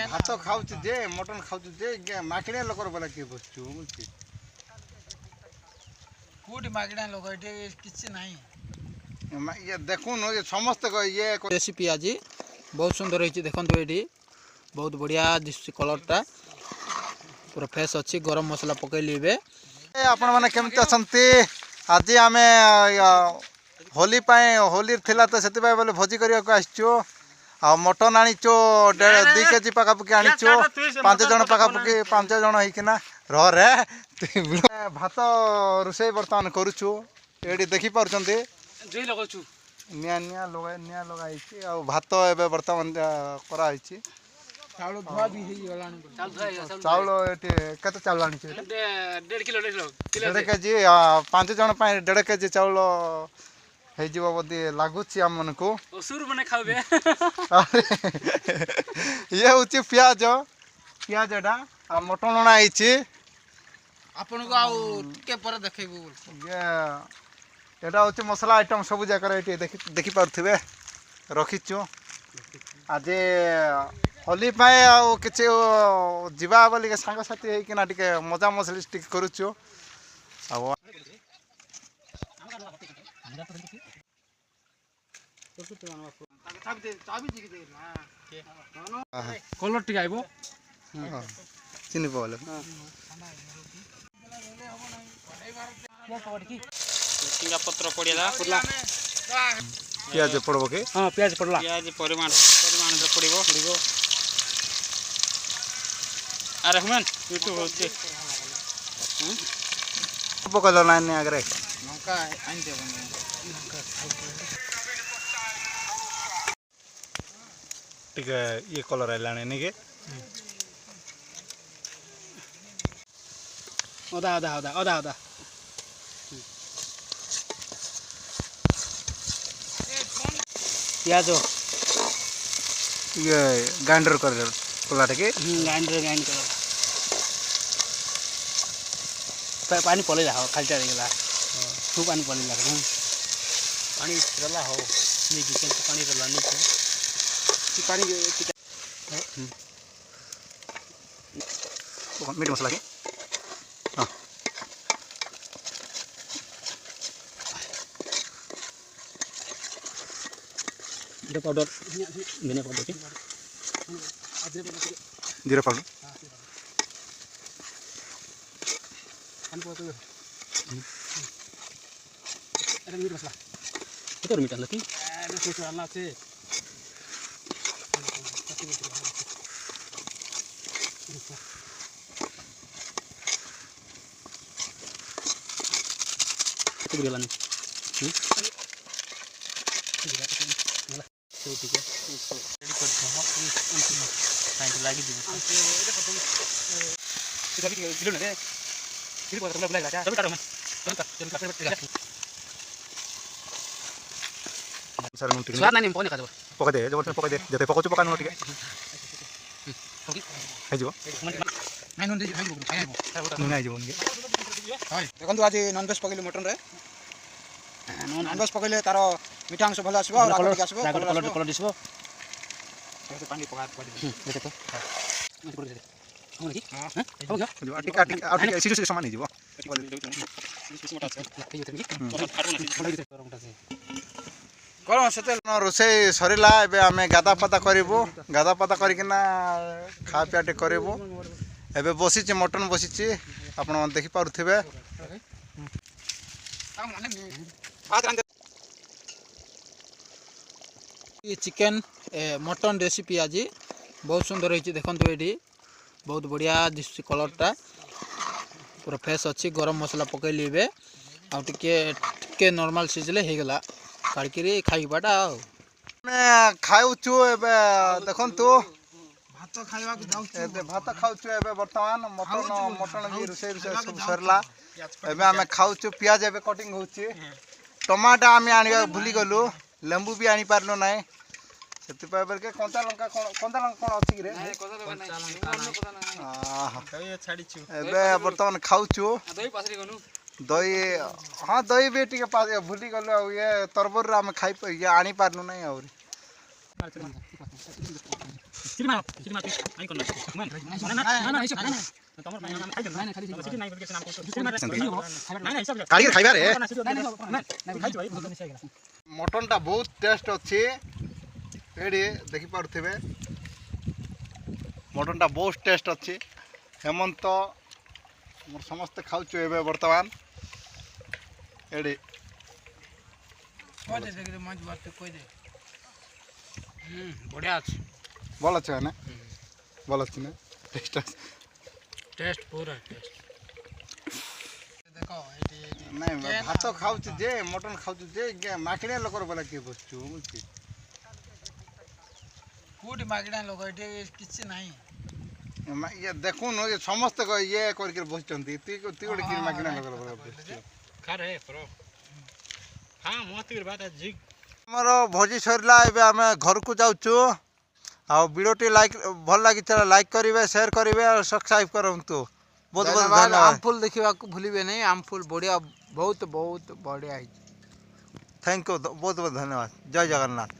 भात खाऊ जे मटन खाऊ जे माकड़िया लोकर बोला किए बसचु बोलছি कोटी मागणा लोक एटे किछि नाही ये देखुन ये समस्त ये रेसिपी आज बहुत सुंदर होइछि देखंतु एटी बहुत बढ़िया दिसछि कलरटा पूरा फ्रेश अछि गरम मसाला पकैली बे आपण माने केमति अछंती आज आमे होली पाए होली थिला तो सेति पाए बोले भोजी करिया को आछो आ मटन आनीचो 2 केजी पाखापुकी आनीचो 5 जन पाखापुकी 5 जन होइकिना रह रे भात रोषे बर्तमान करूछु एडी देखि पारुचंती जोई लगौछु निया लगाई आ भात एबे बर्तमान करा आइछि चावल धुआ भी हेई गलानी चावल एटी कते चावल आनी छै 1.5 किलो 1.5 केजी 5 जन पाए 1.5 केजी चावल हे जीव बदी लागुछि हम मन को असुर बने खाबे ये होछि प्याजडा आ मटन लणा आइछि आपन को आउ टिके पर देखैबो ये एटा होछि मसाला आइटम सब जाकर एटी देखि पारथिबे रखिछु आज होली पाए आ किछि जीवा बोली के संग साथी हे कि ना टिके मजा मसली स्टिक करूछु आ कलर टिक आइबो चिनी बोले सिंगा पत्र पड़िला प्याज पड़बो के हां प्याज पड़ला प्याज परिमाण रे पड़िबो अरे हुमन यूट्यूब होते पकलो नाइन आगरे नौका आइन दे ठीक है ये कलर आइलाने नहीं के ओदा प्याज ये ग्राइंडर कर कोलाटे के ग्राइंड कर पानी पले जा खालटा गेला खूब पानी पले लगा पानी रला हो नहीं किचन से पानी रला नहीं की पानी मीट मसाला के हां जीरा पाउडर धनिया पाउडर के जीरा पाउडर अरे मीट मसाला कितना मीट लकी कुछ डालना है कितना डालना है तो ठीक है रेडी कर दो टाइम लागी जी इधर भी किलो ने किलो पर मतलब लगा तभी काटो मैं चल सर नुटी स्वाद नहीं पौने का दो पका दे जब पका दे जते पकोचु पका नोटी के हे जो नहीं नॉन वेज खाइबो नहीं जो उनके हाय देखंतु आज नॉन वेज पकैले मटन रे नॉन वेज पकैले तारो मीठा अंश भल आसबो और कलर आसबो कलर दिसबो से पानी पका दे देते तो मत कर दे हम की हां हो गया जो आटी सीधे सामान नहीं जीवो कौन से रोसे सरीला एबे आमे गादा पाता करिवो गादा पाता करिकिना खा पियाटे करिवो एबे बसिचे मटन बसिचे आपण देखि पारुथिबे ये चिकन मटन रेसिपी आज बहुत सुंदर होइछि देखंतु एडी बहुत बढ़िया दिसछि कलरटा पूरा फ्रेश अछि गरम मसाला पकैली बे आ टिके नॉर्मल सिजले हे गेला काडकिरी खाइबाटा मैं खाउछु एबे देखंतु भात खाइबा के जाउछु एबे भात खाउछु एबे वर्तमान मटन भी रुसे सब सरला एबे हमें खाउछु प्याज एबे कटिंग होछि टमाटा हमें आनिबा भूली गलु लेंबू भी आनी पारलो नाय सेति पाए बरके कंचा लंका कोन अछि रे कई छाडी छु एबे वर्तमान खाउछु दही पासरी गनु दही हाँ दही भी टिके पास भूली गलु ये तरबूर हम खाई ये आनी पारनु नहीं और କାଢ଼ିକି ଖାଇବା ରେ ମଟନଟା ବହୁତ ଟେଷ୍ଟ ଅଛି ଏଇଠି ଦେଖିପାରୁଥିବେ ମଟନଟା ବହୁତ ଟେଷ୍ଟ ଅଛି ହେମନ୍ତ ମୋର ସମସ୍ତେ ଖାଉଛୁ ଏବେ ବର୍ତ୍ତମାନ ଏଇଠି बढ़िया अच्छे ଭଲ ଅଛି ନା ଭଲ ଅଛି ନା ଟେଷ୍ଟ ଅଛି टेस्ट पूरा टेस्ट देखो ନାଇଁ ଭାତ ଖାଉଛି ଯେ ମଟନ ଖାଉଛି ଯେ ମାକିଣିଆ ଲୋକର ବେଲା କିଏ ବସୁଛୁ ବୁଝୁଛି କୋଉଠି ମାଗଣା ଲୋକ ଏଠି କିଛି ନାହିଁ ଇଏ ଦେଖୁନୁ ଯେ ସମସ୍ତେ ଇଏ କରିକି ବସିଛନ୍ତି ତୁଇ ଗୋଟେ କିଏ ମାକିଣା ଲୋକର ବେଲା ବସୁଛୁ ଆମର ଭୋଜି ସରିଲା ଏବେ ଆମେ ଘରକୁ ଯାଉଛୁ ଆଉ ଭିଡ଼ିଓଟି ଭଲ ଲାଗିଥିଲା ଲାଇକ୍ କରିବେ ସେୟାର କରିବେ ଆଉ ସବସ୍କ୍ରାଇବ୍ କରନ୍ତୁ ବହୁତ ବହୁତ ଧନ୍ୟବାଦ आम फूल देखा भूलिए नहीं आम फूल बढ़िया बहुत बहुत बढ़िया है थैंक यू बहुत बहुत धन्यवाद जय जगन्नाथ।